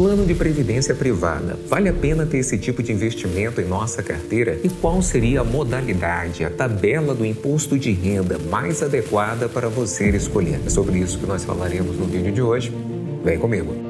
Plano de previdência privada. Vale a pena ter esse tipo de investimento em nossa carteira? E qual seria a modalidade, a tabela do imposto de renda mais adequada para você escolher? É sobre isso que nós falaremos no vídeo de hoje. Vem comigo!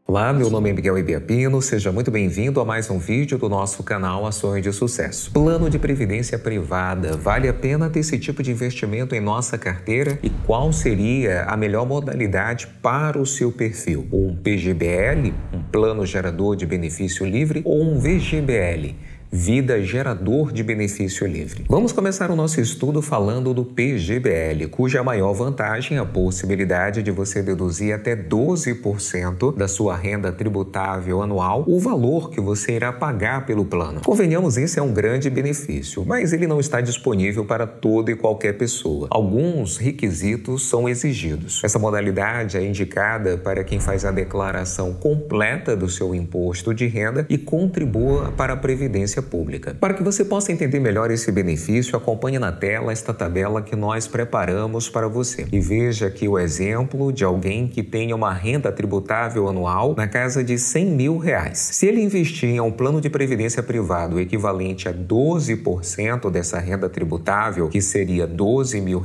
Olá, meu nome é Miguel Ibiapino, seja muito bem-vindo a mais um vídeo do nosso canal Ações de Sucesso. Plano de previdência privada, vale a pena ter esse tipo de investimento em nossa carteira? E qual seria a melhor modalidade para o seu perfil? Um PGBL, um plano gerador de benefício livre, ou um VGBL? Vida Gerador de Benefício Livre. Vamos começar o nosso estudo falando do PGBL, cuja maior vantagem é a possibilidade de você deduzir até 12% da sua renda tributável anual o valor que você irá pagar pelo plano. Convenhamos, esse é um grande benefício, mas ele não está disponível para toda e qualquer pessoa. Alguns requisitos são exigidos. Essa modalidade é indicada para quem faz a declaração completa do seu imposto de renda e contribua para a Previdência Pública. Para que você possa entender melhor esse benefício, acompanhe na tela esta tabela que nós preparamos para você. E veja aqui o exemplo de alguém que tenha uma renda tributável anual na casa de R$100 mil. Se ele investir em um plano de previdência privado equivalente a 12% dessa renda tributável, que seria R$12 mil,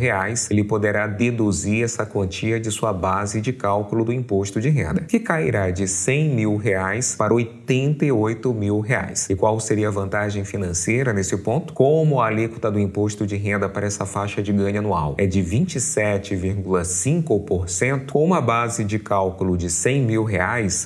ele poderá deduzir essa quantia de sua base de cálculo do imposto de renda, que cairá de R$100 mil para R$88 mil. E qual seria a vantagem financeira nesse ponto? Como a alíquota do imposto de renda para essa faixa de ganho anual é de 27,5%, com uma base de cálculo de R$100 mil,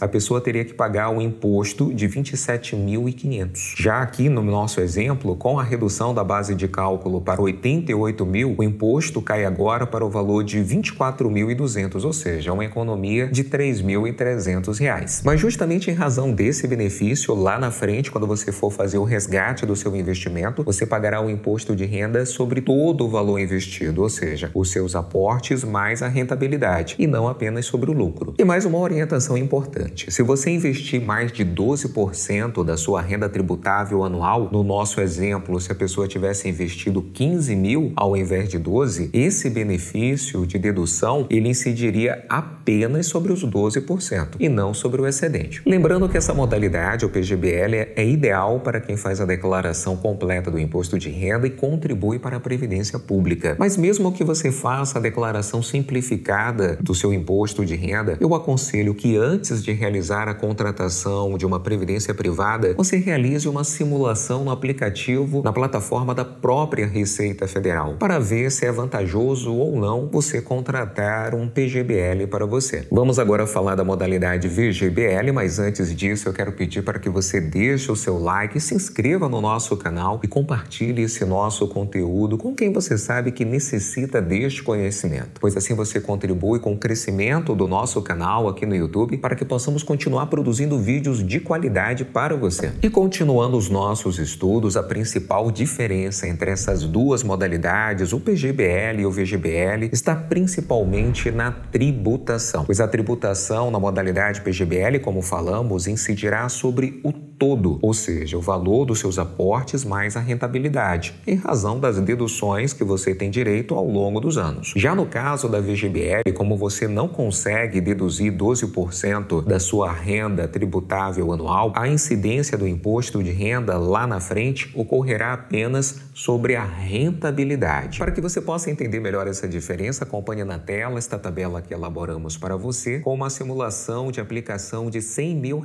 a pessoa teria que pagar um imposto de R$ 27.500. Já aqui no nosso exemplo, com a redução da base de cálculo para 88 mil, o imposto cai agora para o valor de R$ 24.200, ou seja, uma economia de R$ 3.300. Mas justamente em razão desse benefício, lá na frente, quando você for fazer o resgate do seu investimento, você pagará o imposto de renda sobre todo o valor investido, ou seja, os seus aportes mais a rentabilidade, e não apenas sobre o lucro. E mais uma orientação importante: se você investir mais de 12% da sua renda tributável anual, no nosso exemplo, se a pessoa tivesse investido 15 mil ao invés de 12, esse benefício de dedução, ele incidiria apenas sobre os 12% e não sobre o excedente. Lembrando que essa modalidade, o PGBL, é ideal para quem faz a declaração completa do imposto de renda e contribui para a Previdência Pública. Mas mesmo que você faça a declaração simplificada do seu imposto de renda, eu aconselho que antes de realizar a contratação de uma previdência privada, você realize uma simulação no aplicativo, na plataforma da própria Receita Federal, para ver se é vantajoso ou não você contratar um PGBL para você. Vamos agora falar da modalidade VGBL, mas antes disso eu quero pedir para que você deixe o seu like, se inscreva no nosso canal e compartilhe esse nosso conteúdo com quem você sabe que necessita deste conhecimento, pois assim você contribui com o crescimento do nosso canal aqui no YouTube para que possamos continuar produzindo vídeos de qualidade para você. E continuando os nossos estudos, a principal diferença entre essas duas modalidades, o PGBL e o VGBL, está principalmente na tributação, pois a tributação na modalidade PGBL, como falamos, incidirá sobre o todo, ou seja, o valor dos seus aportes mais a rentabilidade, em razão das deduções que você tem direito ao longo dos anos. Já no caso da VGBL, como você não consegue deduzir 12% da sua renda tributável anual, a incidência do imposto de renda lá na frente ocorrerá apenas sobre a rentabilidade. Para que você possa entender melhor essa diferença, acompanhe na tela esta tabela que elaboramos para você com uma simulação de aplicação de R$100 mil,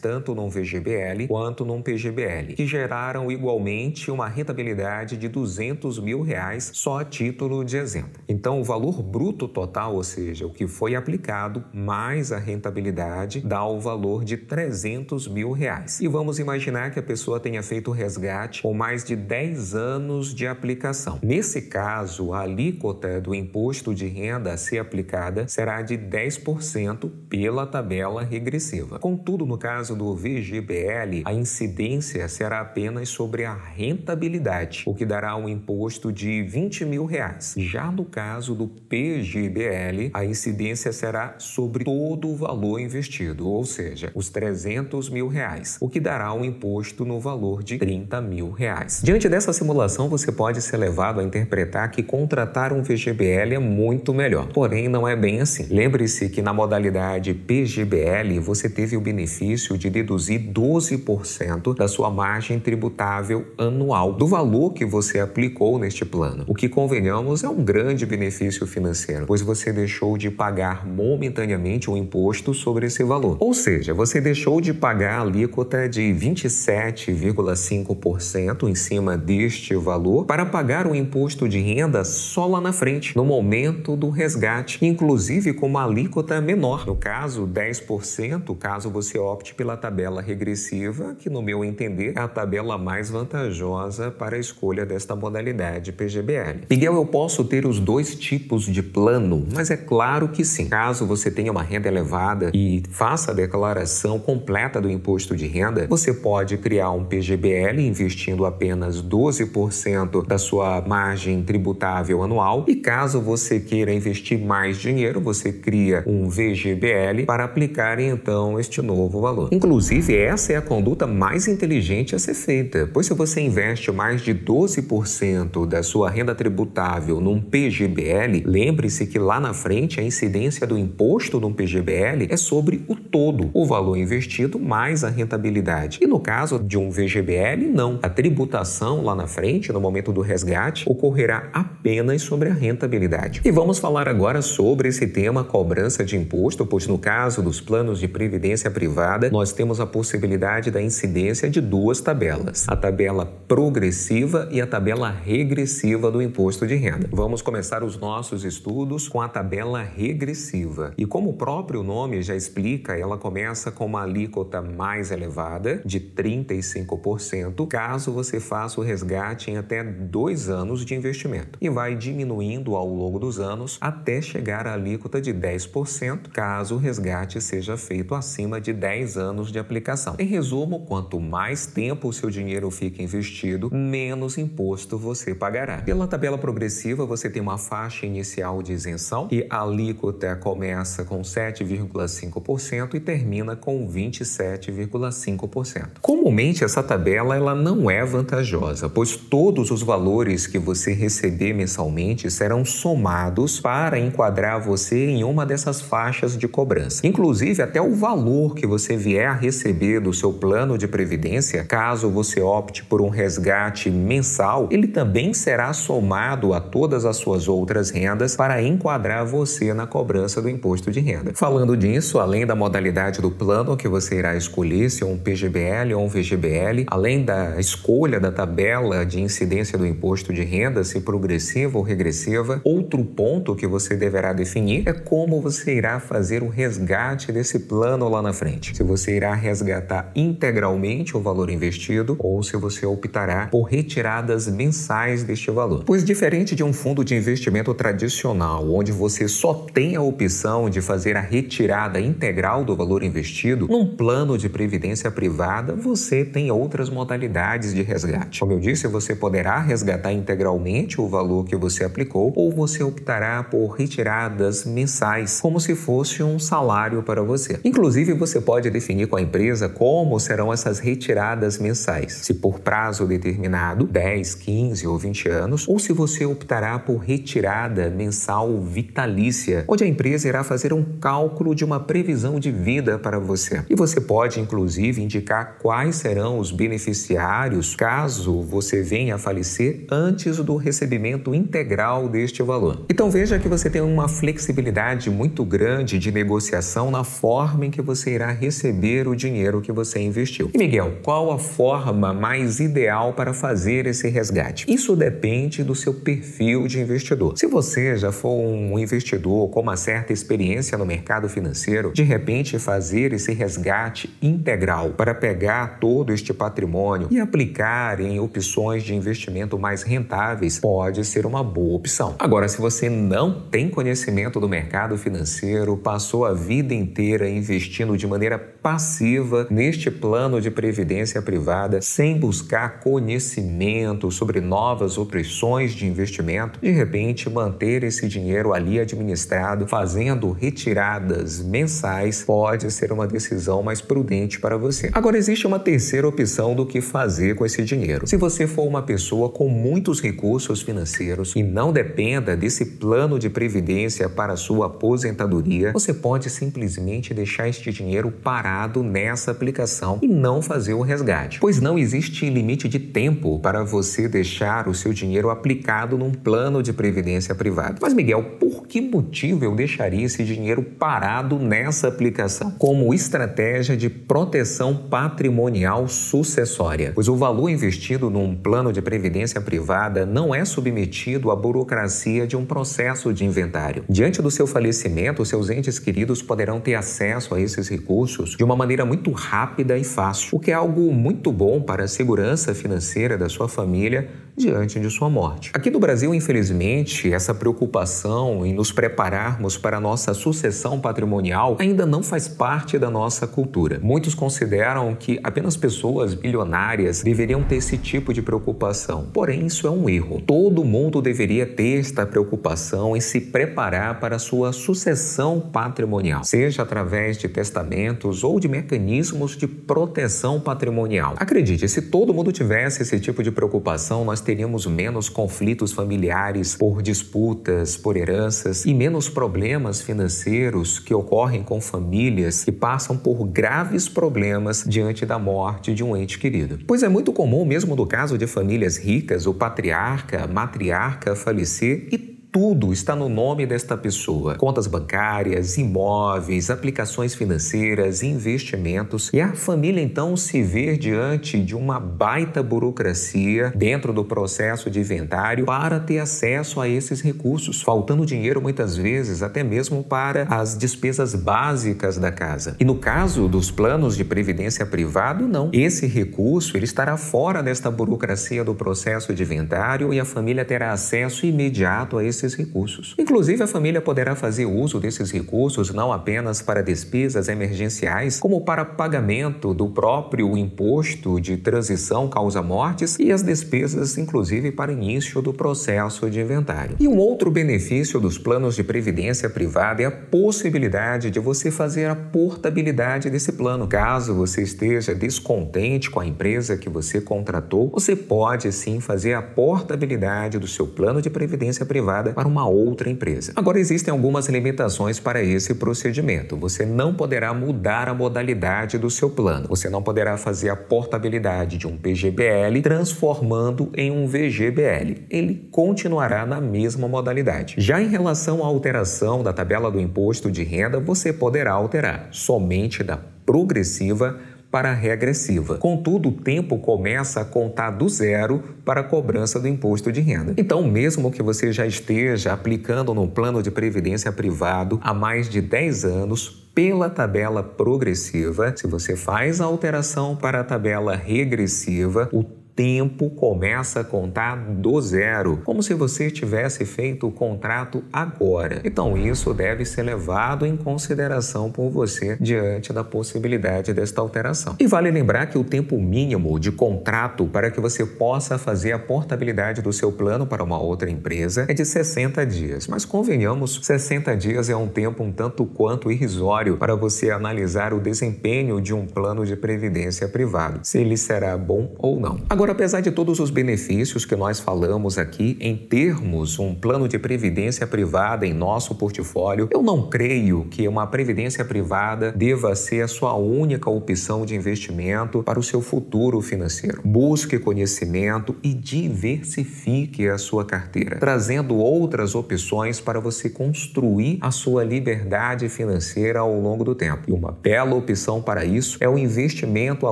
tanto no VGBL quanto num PGBL, que geraram igualmente uma rentabilidade de R$200 mil só a título de exemplo. Então, o valor bruto total, ou seja, o que foi aplicado mais a rentabilidade, dá o valor de R$300 mil. E vamos imaginar que a pessoa tenha feito o resgate com mais de 10 anos de aplicação. Nesse caso, a alíquota do imposto de renda a ser aplicada será de 10% pela tabela regressiva. Contudo, no caso do VGBL, PGBL, a incidência será apenas sobre a rentabilidade, o que dará um imposto de R$20 mil. Já no caso do PGBL, a incidência será sobre todo o valor investido, ou seja, os R$300 mil, o que dará um imposto no valor de R$30 mil. Diante dessa simulação, você pode ser levado a interpretar que contratar um VGBL é muito melhor. Porém, não é bem assim. Lembre-se que na modalidade PGBL, você teve o benefício de deduzir 12% da sua margem tributável anual do valor que você aplicou neste plano. O que, convenhamos, é um grande benefício financeiro, pois você deixou de pagar momentaneamente um imposto sobre esse valor. Ou seja, você deixou de pagar a alíquota de 27,5% em cima deste valor para pagar o imposto de renda só lá na frente, no momento do resgate, inclusive com uma alíquota menor. No caso, 10%, caso você opte pela tabela regressiva, que, no meu entender, é a tabela mais vantajosa para a escolha desta modalidade PGBL. Miguel, eu posso ter os dois tipos de plano? Mas é claro que sim. Caso você tenha uma renda elevada e faça a declaração completa do imposto de renda, você pode criar um PGBL investindo apenas 12% da sua margem tributável anual, e caso você queira investir mais dinheiro, você cria um VGBL para aplicar então este novo valor. Inclusive, essa é a conduta mais inteligente a ser feita, pois se você investe mais de 12% da sua renda tributável num PGBL, lembre-se que lá na frente a incidência do imposto num PGBL é sobre o todo, o valor investido mais a rentabilidade. E no caso de um VGBL, não. A tributação lá na frente, no momento do resgate, ocorrerá apenas sobre a rentabilidade. E vamos falar agora sobre esse tema cobrança de imposto, pois no caso dos planos de previdência privada, nós temos a possibilidade da incidência de duas tabelas, a tabela progressiva e a tabela regressiva do imposto de renda. Vamos começar os nossos estudos com a tabela regressiva. E como o próprio nome já explica, ela começa com uma alíquota mais elevada, de 35%, caso você faça o resgate em até 2 anos de investimento, e vai diminuindo ao longo dos anos até chegar à alíquota de 10%, caso o resgate seja feito acima de 10 anos de aplicação. Em resumo, quanto mais tempo o seu dinheiro fica investido, menos imposto você pagará. Pela tabela progressiva, você tem uma faixa inicial de isenção, e a alíquota começa com 7,5% e termina com 27,5%. Comumente, essa tabela ela não é vantajosa, pois todos os valores que você receber mensalmente serão somados para enquadrar você em uma dessas faixas de cobrança. Inclusive, até o valor que você vier a receber do seu plano de previdência, caso você opte por um resgate mensal, ele também será somado a todas as suas outras rendas para enquadrar você na cobrança do imposto de renda. Falando disso, além da modalidade do plano que você irá escolher, se é um PGBL ou um VGBL, além da escolha da tabela de incidência do imposto de renda, se progressiva ou regressiva, outro ponto que você deverá definir é como você irá fazer o resgate desse plano lá na frente. Se você irá resgatar integralmente o valor investido ou se você optará por retiradas mensais deste valor. Pois diferente de um fundo de investimento tradicional, onde você só tem a opção de fazer a retirada integral do valor investido, num plano de previdência privada, você tem outras modalidades de resgate. Como eu disse, você poderá resgatar integralmente o valor que você aplicou ou você optará por retiradas mensais, como se fosse um salário para você. Inclusive, você pode definir com a empresa como serão essas retiradas mensais, se por prazo determinado, 10, 15 ou 20 anos, ou se você optará por retirada mensal vitalícia, onde a empresa irá fazer um cálculo de uma previsão de vida para você. E você pode, inclusive, indicar quais serão os beneficiários caso você venha a falecer antes do recebimento integral deste valor. Então veja que você tem uma flexibilidade muito grande de negociação na forma em que você irá receber o dinheiro que você investiu. E Miguel, qual a forma mais ideal para fazer esse resgate? Isso depende do seu perfil de investidor. Se você já for um investidor com uma certa experiência no mercado financeiro, de repente fazer esse resgate integral para pegar todo este patrimônio e aplicar em opções de investimento mais rentáveis pode ser uma boa opção. Agora, se você não tem conhecimento do mercado financeiro, passou a vida inteira investindo de maneira passiva neste plano de previdência privada sem buscar conhecimento sobre novas opções de investimento, de repente manter esse dinheiro ali administrado, fazendo retiradas mensais, pode ser uma decisão mais prudente para você. Agora, existe uma terceira opção do que fazer com esse dinheiro. Se você for uma pessoa com muitos recursos financeiros e não dependa desse plano de previdência para sua aposentadoria, você pode simplesmente deixar este dinheiro parado nessa aplicação e não fazer o resgate, pois não existe limite de tempo para você deixar o seu dinheiro aplicado num plano de previdência privada. Mas, Miguel, por que motivo eu deixaria esse dinheiro parado nessa aplicação? Como estratégia de proteção patrimonial sucessória, pois o valor investido num plano de previdência privada não é submetido à burocracia de um processo de inventário. Diante do seu falecimento, seus entes queridos poderão ter acesso a esses recursos de uma maneira muito rápida e fácil, o que é algo muito bom para a segurança financeira da sua família diante de sua morte. Aqui no Brasil, infelizmente, essa preocupação em nos prepararmos para a nossa sucessão patrimonial ainda não faz parte da nossa cultura. Muitos consideram que apenas pessoas bilionárias deveriam ter esse tipo de preocupação. Porém, isso é um erro. Todo mundo deveria ter esta preocupação em se preparar para a sua sucessão patrimonial, seja através de testamentos ou de mecanismos de proteção patrimonial. Acredite, se todo mundo tivesse esse tipo de preocupação, nós teríamos menos conflitos familiares por disputas, por heranças e menos problemas financeiros que ocorrem com famílias que passam por graves problemas diante da morte de um ente querido. Pois é muito comum, mesmo no caso de famílias ricas, o patriarca, a matriarca falecer e tudo está no nome desta pessoa. Contas bancárias, imóveis, aplicações financeiras, investimentos. E a família então se vê diante de uma baita burocracia dentro do processo de inventário para ter acesso a esses recursos, faltando dinheiro muitas vezes até mesmo para as despesas básicas da casa. E no caso dos planos de previdência privado, não. Esse recurso ele estará fora desta burocracia do processo de inventário e a família terá acesso imediato a esses recursos. Inclusive, a família poderá fazer uso desses recursos não apenas para despesas emergenciais, como para pagamento do próprio imposto de transição causa-mortes e as despesas, inclusive, para início do processo de inventário. E um outro benefício dos planos de previdência privada é a possibilidade de você fazer a portabilidade desse plano. Caso você esteja descontente com a empresa que você contratou, você pode sim fazer a portabilidade do seu plano de previdência privada para uma outra empresa. Agora, existem algumas limitações para esse procedimento. Você não poderá mudar a modalidade do seu plano. Você não poderá fazer a portabilidade de um PGBL transformando em um VGBL. Ele continuará na mesma modalidade. Já em relação à alteração da tabela do imposto de renda, você poderá alterar somente da progressiva para a regressiva. Contudo, o tempo começa a contar do zero para a cobrança do imposto de renda. Então, mesmo que você já esteja aplicando no plano de previdência privado há mais de 10 anos, pela tabela progressiva, se você faz a alteração para a tabela regressiva, o tempo começa a contar do zero, como se você tivesse feito o contrato agora. Então, isso deve ser levado em consideração por você diante da possibilidade desta alteração. E vale lembrar que o tempo mínimo de contrato para que você possa fazer a portabilidade do seu plano para uma outra empresa é de 60 dias. Mas convenhamos, 60 dias é um tempo um tanto quanto irrisório para você analisar o desempenho de um plano de previdência privado, se ele será bom ou não. Agora, apesar de todos os benefícios que nós falamos aqui em termos um plano de previdência privada em nosso portfólio, eu não creio que uma previdência privada deva ser a sua única opção de investimento para o seu futuro financeiro. Busque conhecimento e diversifique a sua carteira, trazendo outras opções para você construir a sua liberdade financeira ao longo do tempo. E uma bela opção para isso é o investimento a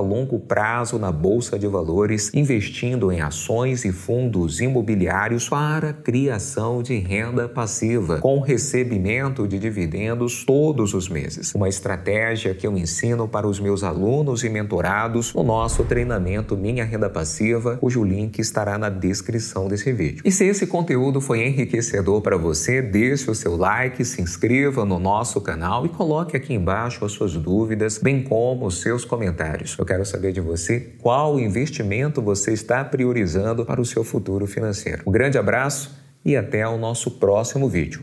longo prazo na Bolsa de Valores, investindo em ações e fundos imobiliários para criação de renda passiva, com recebimento de dividendos todos os meses. Uma estratégia que eu ensino para os meus alunos e mentorados no nosso treinamento Minha Renda Passiva, cujo link estará na descrição desse vídeo. E se esse conteúdo foi enriquecedor para você, deixe o seu like, se inscreva no nosso canal e coloque aqui embaixo as suas dúvidas, bem como os seus comentários. Eu quero saber de você qual investimento você está priorizando para o seu futuro financeiro. Um grande abraço e até o nosso próximo vídeo.